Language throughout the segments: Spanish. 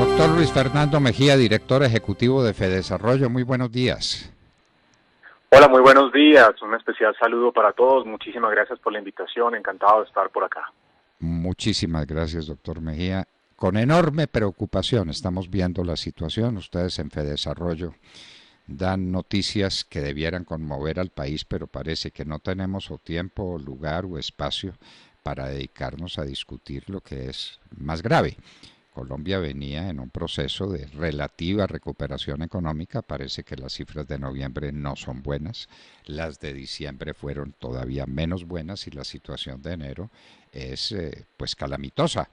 Doctor Luis Fernando Mejía, director ejecutivo de Fedesarrollo, muy buenos días. Hola, muy buenos días. Un especial saludo para todos. Muchísimas gracias por la invitación. Encantado de estar por acá. Muchísimas gracias, doctor Mejía. Con enorme preocupación estamos viendo la situación. Ustedes en Fedesarrollo dan noticias que debieran conmover al país, pero parece que no tenemos o tiempo, lugar o espacio para dedicarnos a discutir lo que es más grave. Colombia venía en un proceso de relativa recuperación económica. Parece que las cifras de noviembre no son buenas, las de diciembre fueron todavía menos buenas y la situación de enero es pues calamitosa.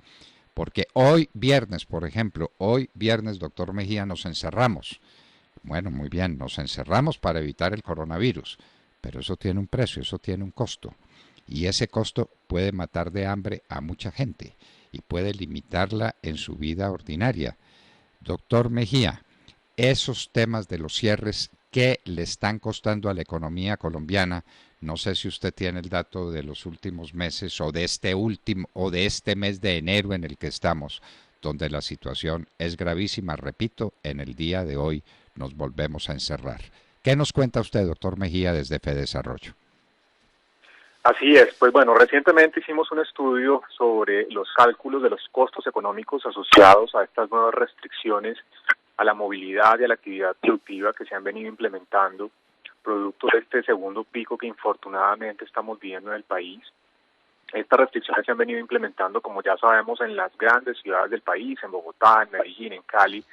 Porque hoy viernes, por ejemplo, hoy viernes, doctor Mejía, nos encerramos. Bueno, muy bien, nos encerramos para evitar el coronavirus, pero eso tiene un precio, eso tiene un costo. Y ese costo puede matar de hambre a mucha gente y puede limitarla en su vida ordinaria. Doctor Mejía, esos temas de los cierres, ¿qué le están costando a la economía colombiana? No sé si usted tiene el dato de los últimos meses o de este último o de este mes de enero en el que estamos, donde la situación es gravísima. Repito, en el día de hoy nos volvemos a encerrar. ¿Qué nos cuenta usted, doctor Mejía, desde Fedesarrollo? Así es. Pues bueno, recientemente hicimos un estudio sobre los cálculos de los costos económicos asociados a estas nuevas restricciones a la movilidad y a la actividad productiva que se han venido implementando, producto de este segundo pico que infortunadamente estamos viviendo en el país. Estas restricciones se han venido implementando, como ya sabemos, en las grandes ciudades del país, en Bogotá, en Medellín, en Cali.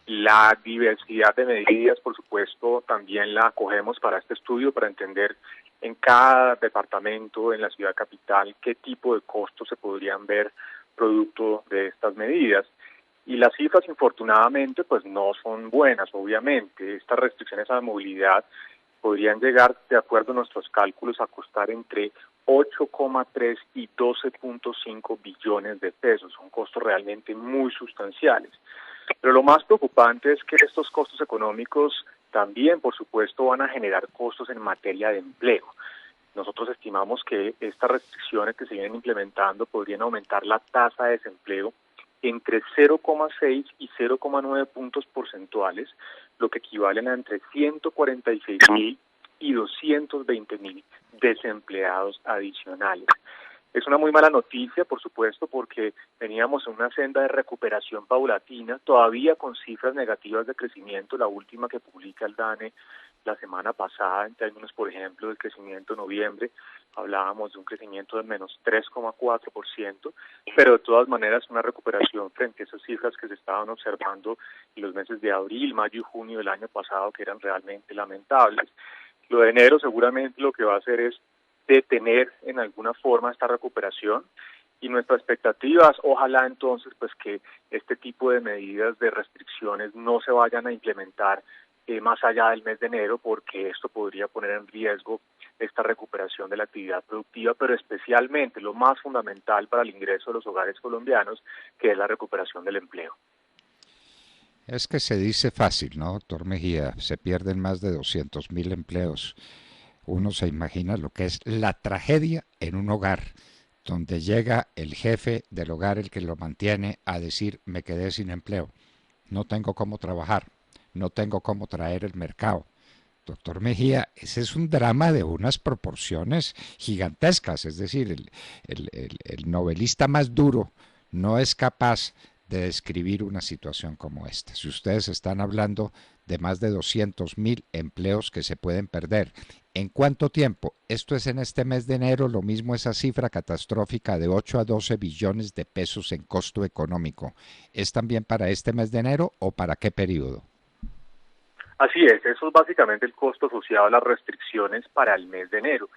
La diversidad de medidas, por supuesto, también la acogemos para este estudio, para entender en cada departamento, en la ciudad capital, qué tipo de costos se podrían ver producto de estas medidas. Y las cifras, infortunadamente, pues no son buenas, obviamente. Estas restricciones a la movilidad podrían llegar, de acuerdo a nuestros cálculos, a costar entre 8,3 y 12,5 billones de pesos. Son costos realmente muy sustanciales. Pero lo más preocupante es que estos costos económicos también, por supuesto, van a generar costos en materia de empleo. Nosotros estimamos que estas restricciones que se vienen implementando podrían aumentar la tasa de desempleo entre 0,6 y 0,9 puntos porcentuales, lo que equivalen a entre 146.000 y 220.000 desempleados adicionales. Es una muy mala noticia, por supuesto, porque veníamos en una senda de recuperación paulatina, todavía con cifras negativas de crecimiento. La última que publica el DANE la semana pasada, en términos, por ejemplo, del crecimiento en noviembre, hablábamos de un crecimiento de menos 3,4%, pero de todas maneras una recuperación frente a esas cifras que se estaban observando en los meses de abril, mayo y junio del año pasado, que eran realmente lamentables. Lo de enero seguramente lo que va a hacer es detener en alguna forma esta recuperación, y nuestra expectativa es, ojalá entonces, pues que este tipo de medidas de restricciones no se vayan a implementar más allá del mes de enero, porque esto podría poner en riesgo esta recuperación de la actividad productiva, pero especialmente lo más fundamental para el ingreso de los hogares colombianos, que es la recuperación del empleo. Es que se dice fácil, ¿no, doctor Mejía? Se pierden más de 200.000 empleos. Uno se imagina lo que es la tragedia en un hogar, donde llega el jefe del hogar, el que lo mantiene, a decir, me quedé sin empleo, no tengo cómo trabajar, no tengo cómo traer el mercado. Doctor Mejía, ese es un drama de unas proporciones gigantescas, es decir, el novelista más duro no es capaz de describir una situación como esta. Si ustedes están hablando de más de 200.000 empleos que se pueden perder, ¿en cuánto tiempo? Esto es en este mes de enero, lo mismo esa cifra catastrófica de 8 a 12 billones de pesos en costo económico. ¿Es también para este mes de enero o para qué periodo? Así es, eso es básicamente el costo asociado a las restricciones para el mes de enero.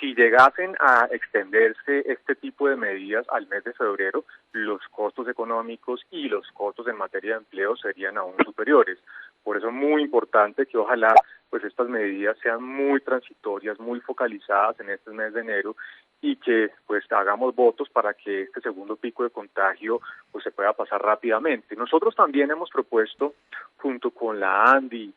Si llegasen a extenderse este tipo de medidas al mes de febrero, los costos económicos y los costos en materia de empleo serían aún superiores. Por eso es muy importante que ojalá pues estas medidas sean muy transitorias, muy focalizadas en este mes de enero, y que pues hagamos votos para que este segundo pico de contagio pues se pueda pasar rápidamente. Nosotros también hemos propuesto, junto con la ANDI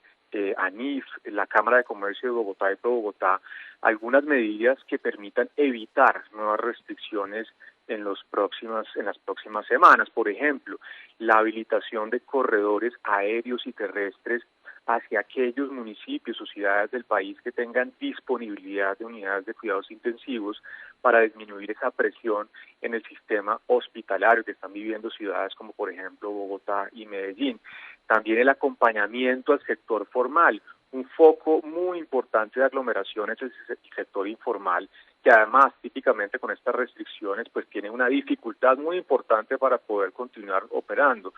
ANIF, la Cámara de Comercio de Bogotá y Pro Bogotá, algunas medidas que permitan evitar nuevas restricciones en las próximas semanas. Por ejemplo, la habilitación de corredores aéreos y terrestres hacia aquellos municipios o ciudades del país que tengan disponibilidad de unidades de cuidados intensivos para disminuir esa presión en el sistema hospitalario que están viviendo ciudades como por ejemplo Bogotá y Medellín. También el acompañamiento al sector formal. Un foco muy importante de aglomeraciones es el sector informal, que además típicamente con estas restricciones pues tiene una dificultad muy importante para poder continuar operando.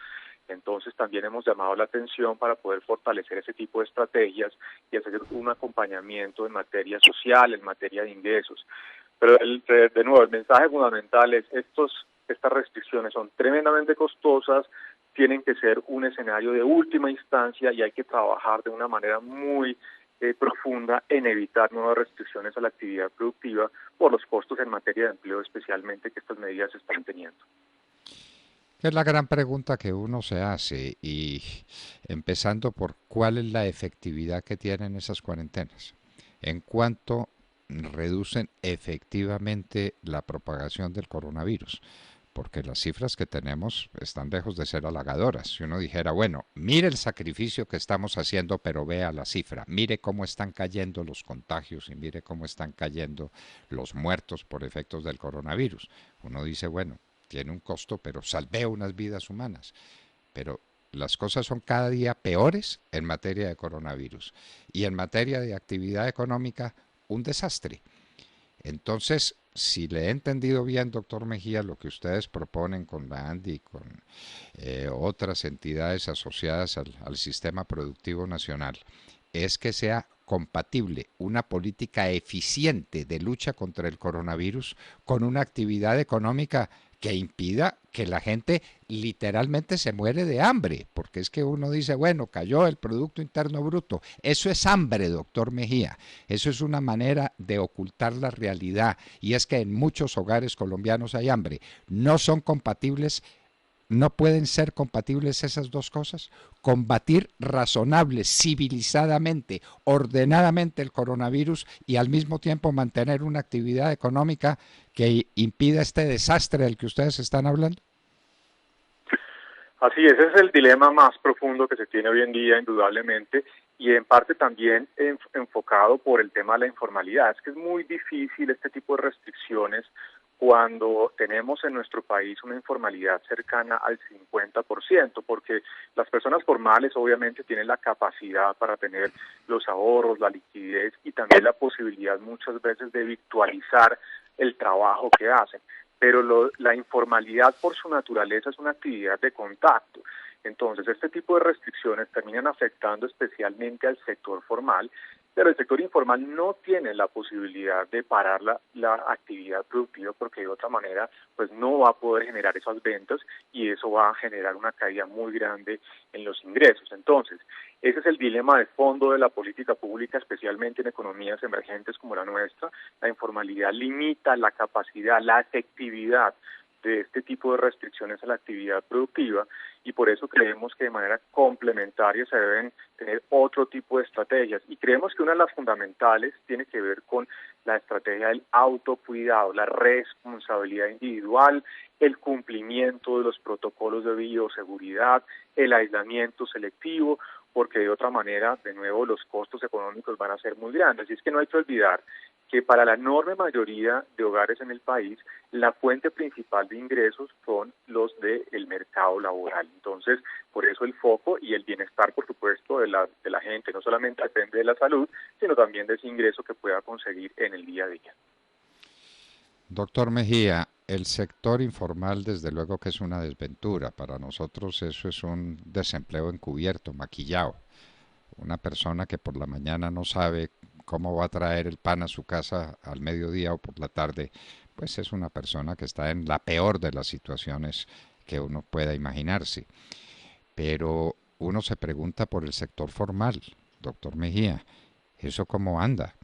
Entonces también hemos llamado la atención para poder fortalecer ese tipo de estrategias y hacer un acompañamiento en materia social, en materia de ingresos. Pero de nuevo, el mensaje fundamental es estas restricciones son tremendamente costosas, tienen que ser un escenario de última instancia y hay que trabajar de una manera muy profunda en evitar nuevas restricciones a la actividad productiva por los costos en materia de empleo especialmente que estas medidas están teniendo. Es la gran pregunta que uno se hace y empezando por cuál es la efectividad que tienen esas cuarentenas, en cuánto reducen efectivamente la propagación del coronavirus, porque las cifras que tenemos están lejos de ser halagadoras. Si uno dijera, bueno, mire el sacrificio que estamos haciendo, pero vea la cifra, mire cómo están cayendo los contagios y mire cómo están cayendo los muertos por efectos del coronavirus. Uno dice, bueno, tiene un costo, pero salvé unas vidas humanas. Pero las cosas son cada día peores en materia de coronavirus. Y en materia de actividad económica, un desastre. Entonces, si le he entendido bien, doctor Mejía, lo que ustedes proponen con la ANDI y con otras entidades asociadas al sistema productivo nacional, es que sea compatible una política eficiente de lucha contra el coronavirus con una actividad económica que impida que la gente literalmente se muere de hambre, porque es que uno dice, bueno, cayó el Producto Interno Bruto. Eso es hambre, doctor Mejía. Eso es una manera de ocultar la realidad, y es que en muchos hogares colombianos hay hambre. No son compatibles. ¿No pueden ser compatibles esas dos cosas? Combatir razonable, civilizadamente, ordenadamente el coronavirus y al mismo tiempo mantener una actividad económica que impida este desastre del que ustedes están hablando. Así es, ese es el dilema más profundo que se tiene hoy en día, indudablemente, y en parte también enfocado por el tema de la informalidad. Es que es muy difícil este tipo de restricciones cuando tenemos en nuestro país una informalidad cercana al 50%, porque las personas formales obviamente tienen la capacidad para tener los ahorros, la liquidez y también la posibilidad muchas veces de virtualizar el trabajo que hacen. Pero la informalidad por su naturaleza es una actividad de contacto. Entonces, este tipo de restricciones terminan afectando especialmente al sector formal, pero el sector informal no tiene la posibilidad de parar la actividad productiva porque de otra manera pues no va a poder generar esas ventas y eso va a generar una caída muy grande en los ingresos. Entonces, ese es el dilema de fondo de la política pública, especialmente en economías emergentes como la nuestra. La informalidad limita la capacidad, la efectividad de este tipo de restricciones a la actividad productiva y por eso creemos que de manera complementaria se deben tener otro tipo de estrategias y creemos que una de las fundamentales tiene que ver con la estrategia del autocuidado, la responsabilidad individual, el cumplimiento de los protocolos de bioseguridad, el aislamiento selectivo, porque de otra manera, de nuevo, los costos económicos van a ser muy grandes. Y es que no hay que olvidar que para la enorme mayoría de hogares en el país, la fuente principal de ingresos son los del mercado laboral. Entonces, por eso el foco y el bienestar, por supuesto, de la gente no solamente depende de la salud, sino también de ese ingreso que pueda conseguir en el día a día. Doctor Mejía, el sector informal desde luego que es una desventura. Para nosotros eso es un desempleo encubierto, maquillado. Una persona que por la mañana no sabe cómo va a traer el pan a su casa al mediodía o por la tarde, pues es una persona que está en la peor de las situaciones que uno pueda imaginarse. Pero uno se pregunta por el sector formal, doctor Mejía, ¿eso cómo anda?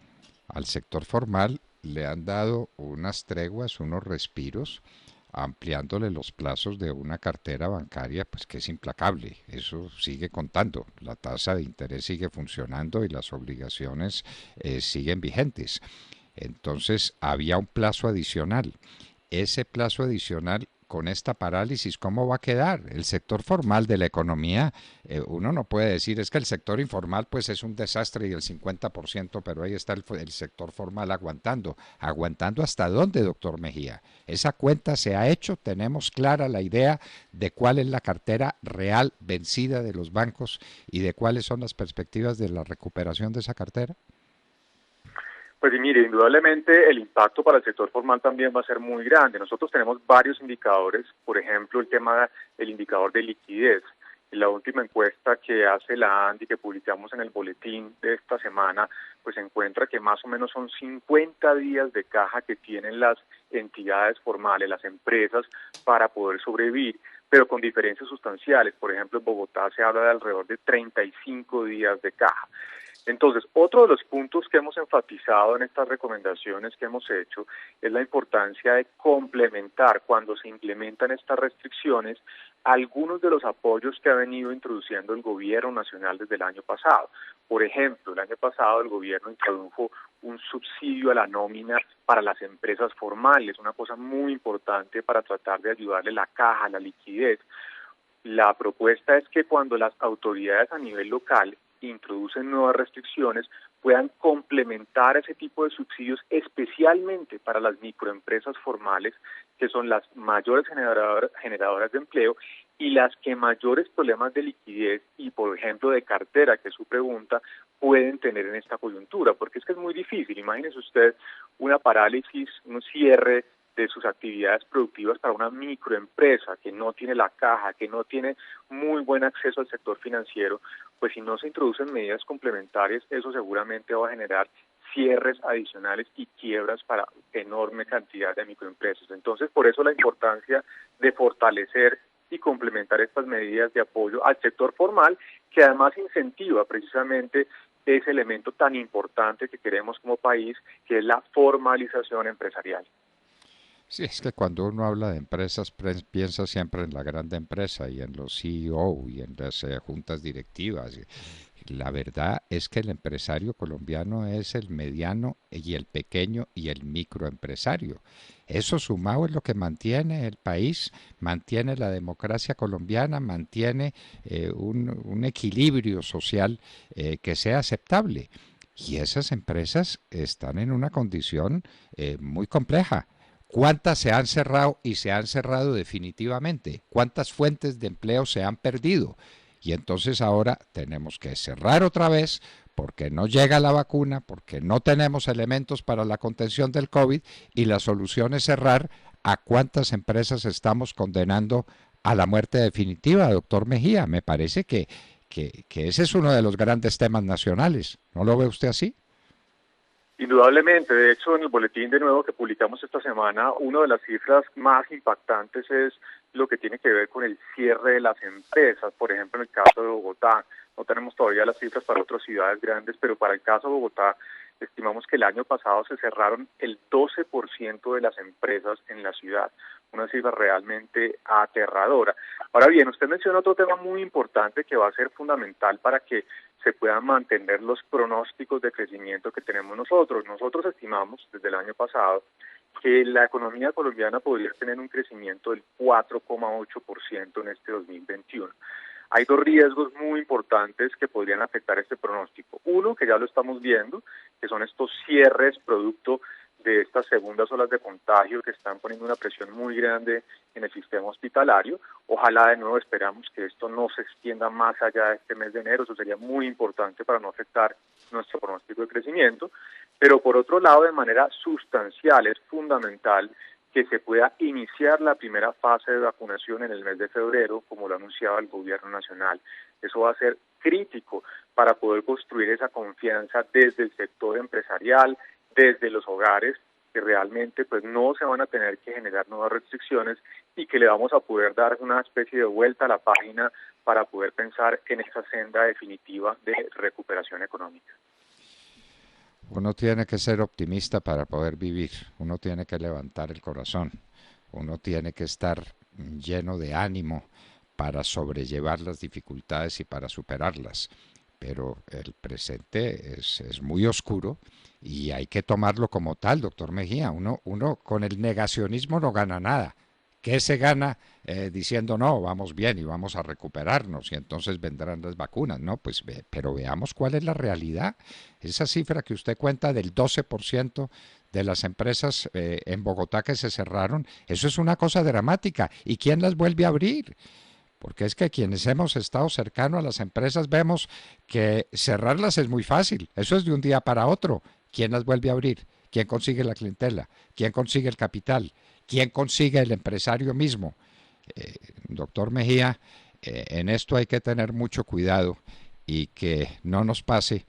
Al sector formal le han dado unas treguas, unos respiros, ampliándole los plazos de una cartera bancaria, pues que es implacable. Eso sigue contando, la tasa de interés sigue funcionando y las obligaciones siguen vigentes. Entonces había un plazo adicional. Ese plazo adicional con esta parálisis, ¿cómo va a quedar? El sector formal de la economía, uno no puede decir, es que el sector informal pues es un desastre y el 50%, pero ahí está el sector formal aguantando. ¿Aguantando hasta dónde, doctor Mejía? Esa cuenta se ha hecho, tenemos clara la idea de cuál es la cartera real vencida de los bancos y de cuáles son las perspectivas de la recuperación de esa cartera. Pues y mire, indudablemente el impacto para el sector formal también va a ser muy grande. Nosotros tenemos varios indicadores, por ejemplo, el tema del indicador de liquidez. En la última encuesta que hace la ANDI, que publicamos en el boletín de esta semana, pues encuentra que más o menos son 50 días de caja que tienen las entidades formales, las empresas, para poder sobrevivir, pero con diferencias sustanciales. Por ejemplo, en Bogotá se habla de alrededor de 35 días de caja. Entonces, otro de los puntos que hemos enfatizado en estas recomendaciones que hemos hecho es la importancia de complementar cuando se implementan estas restricciones algunos de los apoyos que ha venido introduciendo el gobierno nacional desde el año pasado. Por ejemplo, el año pasado el gobierno introdujo un subsidio a la nómina para las empresas formales, una cosa muy importante para tratar de ayudarle la caja, la liquidez. La propuesta es que cuando las autoridades a nivel local introducen nuevas restricciones, puedan complementar ese tipo de subsidios especialmente para las microempresas formales, que son las mayores generadoras de empleo y las que mayores problemas de liquidez y, por ejemplo, de cartera, que es su pregunta, pueden tener en esta coyuntura, porque es que es muy difícil. Imagínese usted una parálisis, un cierre de sus actividades productivas para una microempresa que no tiene la caja, que no tiene muy buen acceso al sector financiero, pues si no se introducen medidas complementarias, eso seguramente va a generar cierres adicionales y quiebras para enorme cantidad de microempresas. Entonces, por eso la importancia de fortalecer y complementar estas medidas de apoyo al sector formal, que además incentiva precisamente ese elemento tan importante que queremos como país, que es la formalización empresarial. Sí, es que cuando uno habla de empresas piensa siempre en la grande empresa y en los CEO y en las juntas directivas. La verdad es que el empresario colombiano es el mediano y el pequeño y el microempresario. Eso sumado es lo que mantiene el país, mantiene la democracia colombiana, mantiene un equilibrio social que sea aceptable. Y esas empresas están en una condición muy compleja. ¿Cuántas se han cerrado y se han cerrado definitivamente? ¿Cuántas fuentes de empleo se han perdido? Y entonces ahora tenemos que cerrar otra vez porque no llega la vacuna, porque no tenemos elementos para la contención del COVID y la solución es cerrar. ¿A cuántas empresas estamos condenando a la muerte definitiva, doctor Mejía? Me parece que ese es uno de los grandes temas nacionales. ¿No lo ve usted así? Indudablemente, de hecho, en el boletín de nuevo que publicamos esta semana, una de las cifras más impactantes es lo que tiene que ver con el cierre de las empresas. Por ejemplo, en el caso de Bogotá, no tenemos todavía las cifras para otras ciudades grandes, pero para el caso de Bogotá, estimamos que el año pasado se cerraron el 12% de las empresas en la ciudad, una cifra realmente aterradora. Ahora bien, usted menciona otro tema muy importante que va a ser fundamental para que se puedan mantener los pronósticos de crecimiento que tenemos nosotros. Nosotros estimamos desde el año pasado que la economía colombiana podría tener un crecimiento del 4,8% en este 2021. Hay dos riesgos muy importantes que podrían afectar este pronóstico. Uno, que ya lo estamos viendo, que son estos cierres producto de estas segundas olas de contagio que están poniendo una presión muy grande en el sistema hospitalario. Ojalá de nuevo esperamos que esto no se extienda más allá de este mes de enero, eso sería muy importante para no afectar nuestro pronóstico de crecimiento, pero por otro lado, de manera sustancial, es fundamental que se pueda iniciar la primera fase de vacunación en el mes de febrero, como lo anunciaba el gobierno nacional. Eso va a ser crítico para poder construir esa confianza desde el sector empresarial, desde los hogares, que realmente pues no se van a tener que generar nuevas restricciones y que le vamos a poder dar una especie de vuelta a la página para poder pensar en esa senda definitiva de recuperación económica. Uno tiene que ser optimista para poder vivir, uno tiene que levantar el corazón. uno tiene que estar lleno de ánimo para sobrellevar las dificultades y para superarlas. Pero el presente es muy oscuro y hay que tomarlo como tal, doctor Mejía. Uno con el negacionismo no gana nada. ¿Qué se gana diciendo no, vamos bien y vamos a recuperarnos y entonces vendrán las vacunas? No, pues pero veamos cuál es la realidad. Esa cifra que usted cuenta del 12% de las empresas en Bogotá que se cerraron, eso es una cosa dramática. ¿Y quién las vuelve a abrir? Porque es que quienes hemos estado cercanos a las empresas vemos que cerrarlas es muy fácil. Eso es de un día para otro. ¿Quién las vuelve a abrir? ¿Quién consigue la clientela? ¿Quién consigue el capital? ¿Quién consigue el empresario mismo? Doctor Mejía, en esto hay que tener mucho cuidado y que no nos pase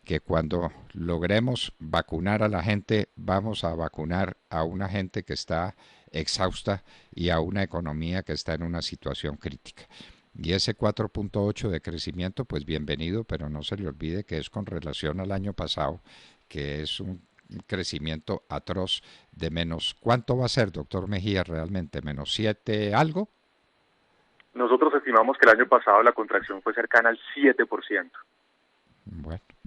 que cuando logremos vacunar a la gente, vamos a vacunar a una gente que está exhausta y a una economía que está en una situación crítica. Y ese 4.8 de crecimiento, pues bienvenido, pero no se le olvide que es con relación al año pasado, que es un crecimiento atroz de menos. ¿Cuánto va a ser, doctor Mejía, realmente? ¿Menos 7 algo? Nosotros estimamos que el año pasado la contracción fue cercana al 7%. Bueno.